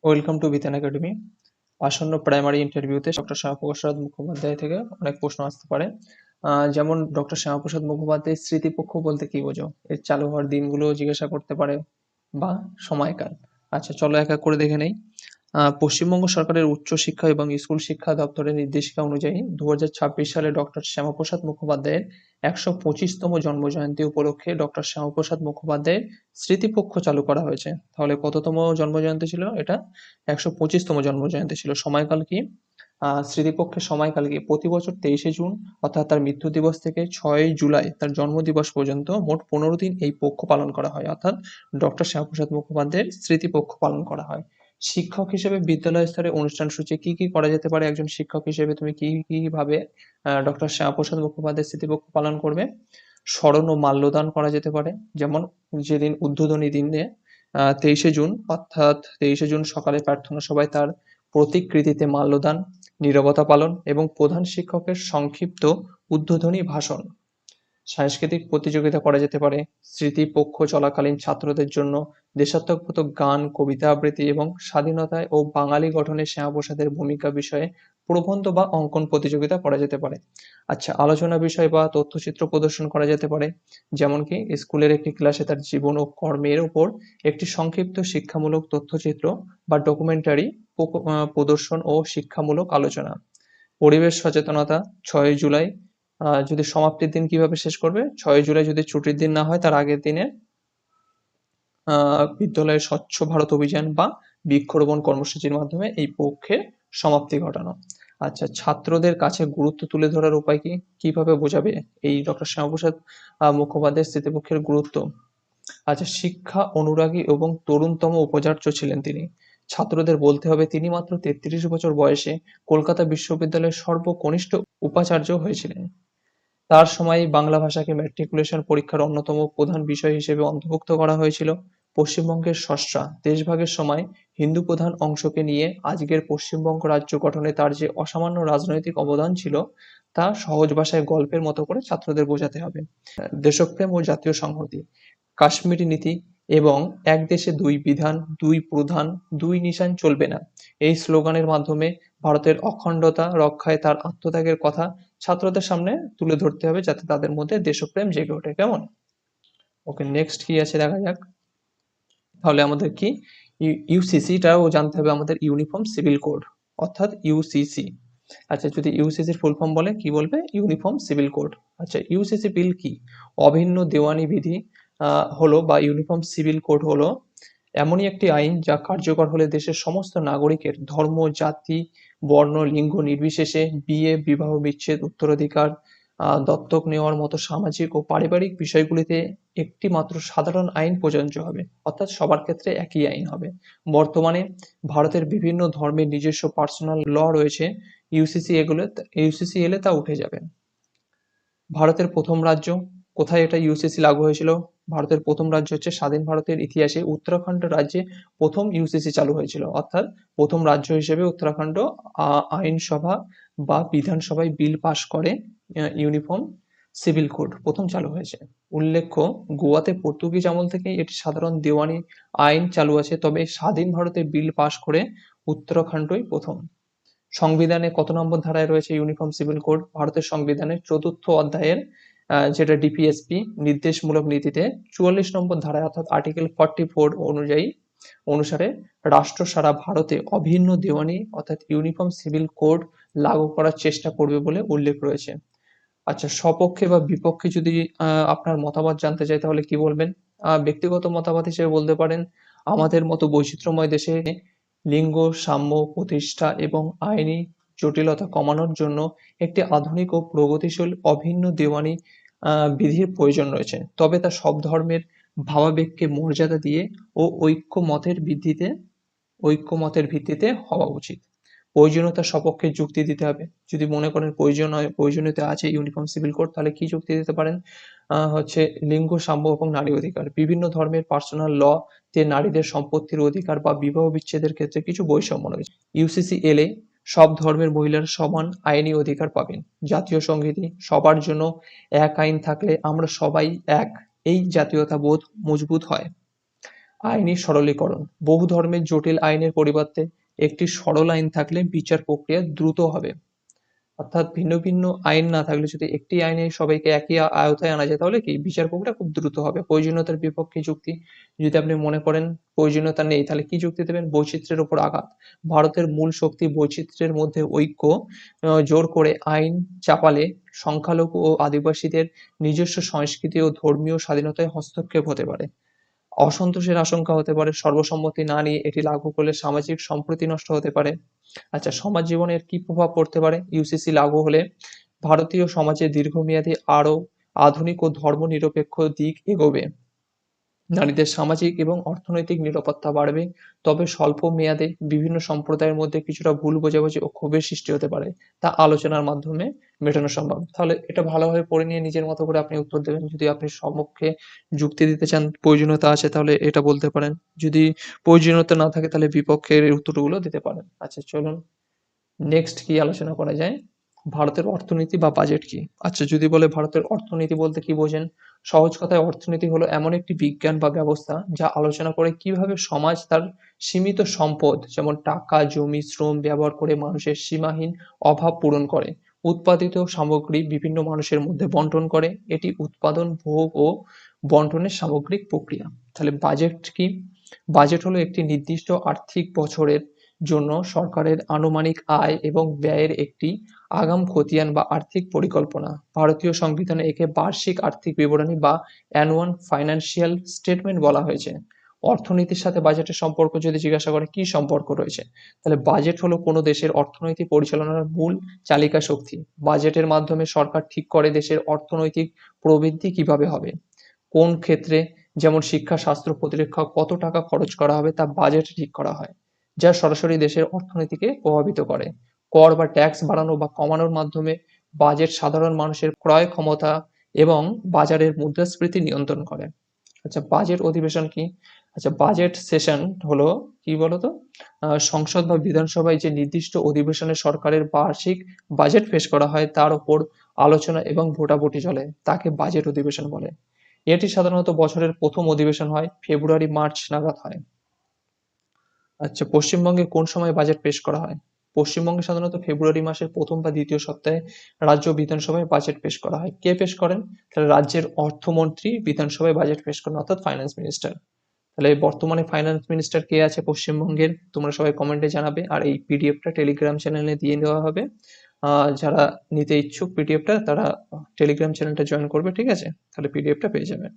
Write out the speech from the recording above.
Welcome to বিধান academy. আসন্ন primary ইন্টারভিউতে ডক্টর শ্যামাপ্রসাদ মুখোপাধ্যায় থেকে অনেক প্রশ্ন আসতে পারে। যেমন ডক্টর শ্যামাপ্রসাদ মুখোপাধ্যায়ের স্মৃতিপক্ষ বলতে কি বোঝো, এর চালু হওয়ার দিনগুলো জিজ্ঞাসা করতে পারে বা সময়কাল। আচ্ছা, চলো এক এক করে দেখে নেই। পশ্চিমবঙ্গ সরকারের উচ্চশিক্ষা এবং স্কুল শিক্ষা দপ্তরের নির্দেশিকা অনুযায়ী 2026 সালে ডক্টর শ্যামাপ্রসাদ মুখোপাধ্যায়ের 125তম জন্মজয়ন্তী উপলক্ষে ডক্টর শ্যামাপ্রসাদ মুখোপাধ্যায়ের স্মৃতিপক্ষ চালু করা হয়েছে। তাহলে কততম জন্মজয়ন্তী ছিল এটা? 125তম জন্মজয়ন্তী ছিল। সময়কাল কি? স্মৃতিপক্ষের সময়কাল কি? প্রতি বছর 23শে জুন অর্থাৎ তার মৃত্যু দিবস থেকে 6ই জুলাই তার জন্মদিবস পর্যন্ত মোট 15 দিন এই পক্ষ পালন করা হয়, অর্থাৎ ডক্টর শ্যামাপ্রসাদ মুখোপাধ্যায়ের স্মৃতিপক্ষ পালন করা হয়। শিক্ষক হিসেবে বিদ্যালয় স্তরে অনুষ্ঠান সূচি কি কি করা যেতে পারে? একজন শিক্ষক হিসেবে তুমি কি কি ভাবে ডক্টর শ্যামাপ্রসাদ মুখোপাধ্যায়ের স্মৃতিপক্ষ পালন করবে? স্মরণ ও মাল্যদান করা যেতে পারে, যেমন যেদিন উদ্বোধনী দিনে 23শে জুন অর্থাৎ 23শে জুন সকালে প্রার্থনা সভায় তার প্রতিকৃতিতে মাল্যদান, নীরবতা পালন এবং প্রধান শিক্ষকের সংক্ষিপ্ত উদ্বোধনী ভাষণ। সাংস্কৃতিক প্রতিযোগিতা করা যেতে পারে। স্মৃতিপক্ষ চলাকালীন ছাত্রদের জন্য দেশাত্মবোধক গান, কবিতা আবৃত্তি এবং স্বাধীনতায় ও বাঙালি গঠনে শ্যামাপ্রসাদের ভূমিকা বিষয়ে প্রবন্ধ বা অঙ্কন প্রতিযোগিতা করা যেতে পারে। আচ্ছা, আলোচনা বিষয় বা তথ্যচিত্র প্রদর্শন করা যেতে পারে, যেমন কি স্কুলের একটি ক্লাসে তার জীবন ও কর্মের উপর একটি সংক্ষিপ্ত শিক্ষামূলক তথ্যচিত্র বা ডকুমেন্টারি প্রদর্শন ও শিক্ষামূলক আলোচনা। পরিবেশ সচেতনতা 6ই জুলাই যদি সমাপ্তির দিন কিভাবে শেষ করবে? 6ই জুলাই যদি ছুটির দিন না হয় তার আগের দিনে বিদ্যালয়ের স্বচ্ছ ভারত অভিযান বা বৃক্ষরোপণ কর্মসূচির মাধ্যমে এই পক্ষের সমাপ্তি ঘটানো। আচ্ছা, ছাত্রদের কাছে গুরুত্ব তুলে ধরার উপায় কি? কিভাবে বোঝাবে এই ডক্টর শ্যামাপ্রসাদ মুখোপাধ্যায়ের স্মৃতিপক্ষের গুরুত্ব? আচ্ছা, শিক্ষা অনুরাগী এবং তরুণতম উপাচার্য ছিলেন তিনি। ছাত্রদের বলতে হবে তিনি মাত্র 33 বছর বয়সে কলকাতা বিশ্ববিদ্যালয়ের সর্বকনিষ্ঠ উপাচার্য হয়েছিলেন। তার সময়েই বাংলা ভাষাকে ম্যাট্রিকুলেশন পরীক্ষার অন্যতম প্রধান বিষয় হিসেবে অন্তর্ভুক্ত করা হয়েছিল। পশ্চিমবঙ্গের স্রষ্টা দেশভাগের সময় হিন্দু প্রধান অংশকে নিয়ে আজকের পশ্চিমবঙ্গ রাজ্য গঠনে তার যে অসামান্য রাজনৈতিক অবদান ছিল তা সহজ ভাষায় গল্পের মতো করে ছাত্রদের বোঝাতে হবে। দেশপ্রেম ও জাতীয় সংহতি, কাশ্মীরি নীতি এবং এক দেশে দুই বিধান, দুই প্রধান, দুই নিশান চলবে না, এই স্লোগানের মাধ্যমে ভারতের অখণ্ডতা রক্ষায় তার আত্মত্যাগের কথা ছাত্রদের সামনে তুলে ধরতে হবে, যাতে তাদের মধ্যে দেশপ্রেম জেগে ওঠে। কেমন? ওকে, নেক্সট কি আছে দেখা যাক। তাহলে আমাদের কি ইউসিসিটাও জানতে হবে আমাদের, ইউনিফর্ম সিভিল কোড অর্থাৎ ইউসিসি। আচ্ছা, যদি ইউসিসির ফুল ফর্ম বলে কি বলবে? Uniform civil code. আচ্ছা, ইউসিসি বিল কি? অভিন্ন দেওয়ানি বিধি হলো বা ইউনিফর্ম সিভিল কোড হলো এমনই একটি আইন যা কার্যকর হলে দেশের সমস্ত নাগরিকের ধর্ম, জাতি, বর্ণ, লিঙ্গ নির্বিশেষে বিয়ে, বিবাহ বিচ্ছেদ, উত্তরাধিকার, দত্তক নেওয়ার মতো সামাজিক ও পারিবারিক বিষয়গুলিতে একটি মাত্র সাধারণ আইন প্রযোজ্য হবে, অর্থাৎ সবার ক্ষেত্রে একই আইন হবে। বর্তমানে ভারতের বিভিন্ন ধর্মের নিজস্ব পার্সোনাল ল রয়েছে, ইউসিসি এলে তা উঠে যাবে। ভারতের প্রথম রাজ্য, কোথায় এটা ইউসিসি লাগু হয়েছিল? ভারতের প্রথম রাজ্য হচ্ছে স্বাধীন ভারতের ইতিহাসে উত্তরাখণ্ড রাজ্যে প্রথম ইউসিসি চালু হয়েছিল, অর্থাৎ প্রথম রাজ্য হিসেবে উত্তরাখণ্ড আইনসভা বা বিধানসভায় বিল পাশ করে ইউনিফর্ম সিভিল কোড প্রথম চালু হয়েছে। উল্লেখ্য, গোয়াতে পর্তুগিজ আমল থেকে এটি সাধারণ দেওয়ানি আইন চালু আছে, তবে স্বাধীন ভারতে বিল পাশ করে উত্তরাখণ্ডই প্রথম। সংবিধানে কত নম্বর ধারায় রয়েছে ইউনিফর্ম সিভিল কোড? ভারতের সংবিধানের 4th অধ্যায়ের যেটা ডিপিএসপি নির্দেশমূলক নীতিতে 44 নম্বর ধারায় অর্থাৎ আর্টিকেল 44 অনুসারে রাষ্ট্র সারা ভারতে অভিন্ন দেওয়ানি অর্থাৎ ইউনিফর্ম সিভিল কোড লাগু করার চেষ্টা করবে বলে উল্লেখ রয়েছে। আচ্ছা, সপক্ষে বা বিপক্ষে যদি আপনার মতামত জানতে চাই তাহলে কি বলবেন? ব্যক্তিগত মতামত হিসেবে বলতে পারেন, আমাদের মতো বৈচিত্র্যময় দেশে লিঙ্গ সাম্য প্রতিষ্ঠা এবং আইনি জটিলতা কমানোর জন্য একটি আধুনিক ও প্রগতিশীল অভিন্ন দেওয়ানি বিধির প্রয়োজন রয়েছে, তবে তা সব ধর্মের ভাবাবেগকে মর্যাদা দিয়ে ও ঐক্যমতের ভিত্তিতে হওয়া উচিত। প্রয়োজনীয়তার সপক্ষে যুক্তি দিতে হবে। যদি মনে করেন প্রয়োজনীয়তা আছে ইউনিফর্ম সিভিল কোড, তাহলে কি যুক্তি দিতে পারেন? হচ্ছে লিঙ্গ সাম্য এবং নারী অধিকার। বিভিন্ন ধর্মের পার্সোনাল ল তে নারীদের সম্পত্তির অধিকার বা বিবাহ বিচ্ছেদের ক্ষেত্রে কিছু বৈষম্য রয়েছে। ইউসিসি এলে সব ধর্মের মহিলারা সমান আইনি অধিকার পাবেন। জাতীয় সংহতি, সবার জন্য এক আইন থাকলে আমরা সবাই এক, এই জাতীয়তাবোধ মজবুত হয়। আইনি সরলীকরণ, বহু ধর্মের জটিল আইনের পরিবর্তে একটি সরল আইন থাকলে বিচার প্রক্রিয়া দ্রুত হবে। অর্থাৎ ভিন্ন ভিন্ন আইন না থাকলে যদি একটি আইনে সবাইকে একই আওতায় আনা যায় তাহলে কি বিচার প্রক্রিয়া খুব দ্রুত হবে। প্রয়োজনীয়তার বিপক্ষে যুক্তি, যদি আপনি মনে করেন প্রয়োজনীয়তা নেই তাহলে কি যুক্তি দেবেন? বৈচিত্র্যের উপর আঘাত, ভারতের মূল শক্তি বৈচিত্র্যের মধ্যে ঐক্য, জোর করে আইন চাপালে সংখ্যালঘু ও আদিবাসীদের নিজস্ব সংস্কৃতি ও ধর্মীয় স্বাধীনতায় হস্তক্ষেপ হতে পারে। অসন্তোষের আশঙ্কা হতে পারে, সর্বসম্মতি না নিয়ে এটি লাগু করলে সামাজিক সম্প্রীতি নষ্ট হতে পারে। আচ্ছা, সমাজ জীবনের কি প্রভাব পড়তে পারে ইউসিসি লাগু হলে? ভারতীয় সমাজে দীর্ঘমেয়াদী আরও আধুনিক ও ধর্মনিরপেক্ষ দিক এগোবে। নারীদের সামাজিক এবং অর্থনৈতিক নিরাপত্তা বাড়বে, তবে স্বল্প মেয়াদে বিভিন্ন সম্প্রদায়ের মধ্যে কিছুটা ভুল বোঝাবুঝি ও ক্ষোভের সৃষ্টি হতে পারে, তা আলোচনার মাধ্যমে মেটানো সম্ভব। তাহলে এটা ভালোভাবে পড়ে নিয়ে নিজের মতো করে আপনি উত্তর দেবেন। যদি আপনি সম্মুখে যুক্তি দিতে চান, প্রয়োজনীয়তা আছে তাহলে এটা বলতে পারেন, যদি প্রয়োজনীয়তা না থাকে তাহলে বিপক্ষের এই উত্তরগুলো দিতে পারেন। আচ্ছা চলুন নেক্সট কি আলোচনা করা যায়। ভারতের অর্থনীতি বা বাজেট কি? আচ্ছা, যদি বলে ভারতের অর্থনীতি বলতে কি বোঝেন? সহজ কথায় অর্থনীতি হলো এমন একটি বিজ্ঞান বা ব্যবস্থা যা আলোচনা করে কিভাবে সমাজ তার সীমিত সম্পদ যেমন টাকা, জমি, শ্রম ব্যবহার করে মানুষের সীমাহীন অভাব পূরণ করে, উৎপাদিত সামগ্রী বিভিন্ন মানুষের মধ্যে বন্টন করে। এটি উৎপাদন, ভোগ ও বন্টনের সামগ্রিক প্রক্রিয়া। তাহলে বাজেট কি? বাজেট হলো একটি নির্দিষ্ট আর্থিক বছরের জন্য সরকারের আনুমানিক আয় এবং ব্যয়ের একটি আগাম খতিয়ান বা আর্থিক পরিকল্পনা। ভারতীয় সংবিধানে একে বার্ষিক আর্থিক বিবরণী বা অ্যানুয়াল ফাইন্যান্সিয়াল স্টেটমেন্ট বলা হয়েছে। অর্থনীতির সাথে বাজেটের সম্পর্ক যদি জিজ্ঞাসা করে কি সম্পর্ক রয়েছে, তাহলে বাজেট হলো কোনো দেশের অর্থনৈতিক পরিচালনার মূল চালিকা শক্তি। বাজেটের মাধ্যমে সরকার ঠিক করে দেশের অর্থনৈতিক প্রবৃদ্ধি কিভাবে হবে, কোন ক্ষেত্রে যেমন শিক্ষা, স্বাস্থ্য, প্রতিরক্ষা কত টাকা খরচ করা হবে তা বাজেটে ঠিক করা হয়, যা সরাসরি দেশের অর্থনীতিকে প্রভাবিত করে। কর বা ট্যাক্স বাড়ানো বা কমানোর মাধ্যমে বাজেট সাধারণ মানুষের ক্রয় ক্ষমতা এবং বাজারের মুদ্রাস্ফীতি নিয়ন্ত্রণ করে। আচ্ছা, বাজেট অধিবেশন কি? আচ্ছা, বাজেট সেশন হলো কি বলতো? সংসদ বা বিধানসভায় যে নির্দিষ্ট অধিবেশনে সরকারের বার্ষিক বাজেট পেশ করা হয় তার উপর আলোচনা এবং ভোটাভুটি চলে, তাকে বাজেট অধিবেশন বলে। এটি সাধারণত বছরের প্রথম অধিবেশন হয়, ফেব্রুয়ারি-মার্চ নাগাদ হয়। আচ্ছা, পশ্চিমবঙ্গে কোন সময় বাজেট পেশ করা হয়? পশ্চিমবঙ্গে সাধারণত ফেব্রুয়ারি মাসের প্রথম বা দ্বিতীয় সপ্তাহে রাজ্য বিধানসভায় বাজেট পেশ করা হয়। কে পেশ করেন? তাহলে রাজ্যের অর্থমন্ত্রী বিধানসভায় বাজেট পেশ করেন, অর্থাৎ ফাইন্যান্স মিনিস্টার। তাহলে বর্তমানে ফাইন্যান্স মিনিস্টার কে আছে পশ্চিমবঙ্গের? তোমরা সবাই কমেন্টে জানাবে। আর এই পিডিএফটা টেলিগ্রাম চ্যানেলে দিয়ে দেওয়া হবে। যারা নিতে ইচ্ছুক পিডিএফটা তারা টেলিগ্রাম চ্যানেলটা জয়েন করবে, ঠিক আছে? তাহলে পিডিএফটা পেয়ে যাবে।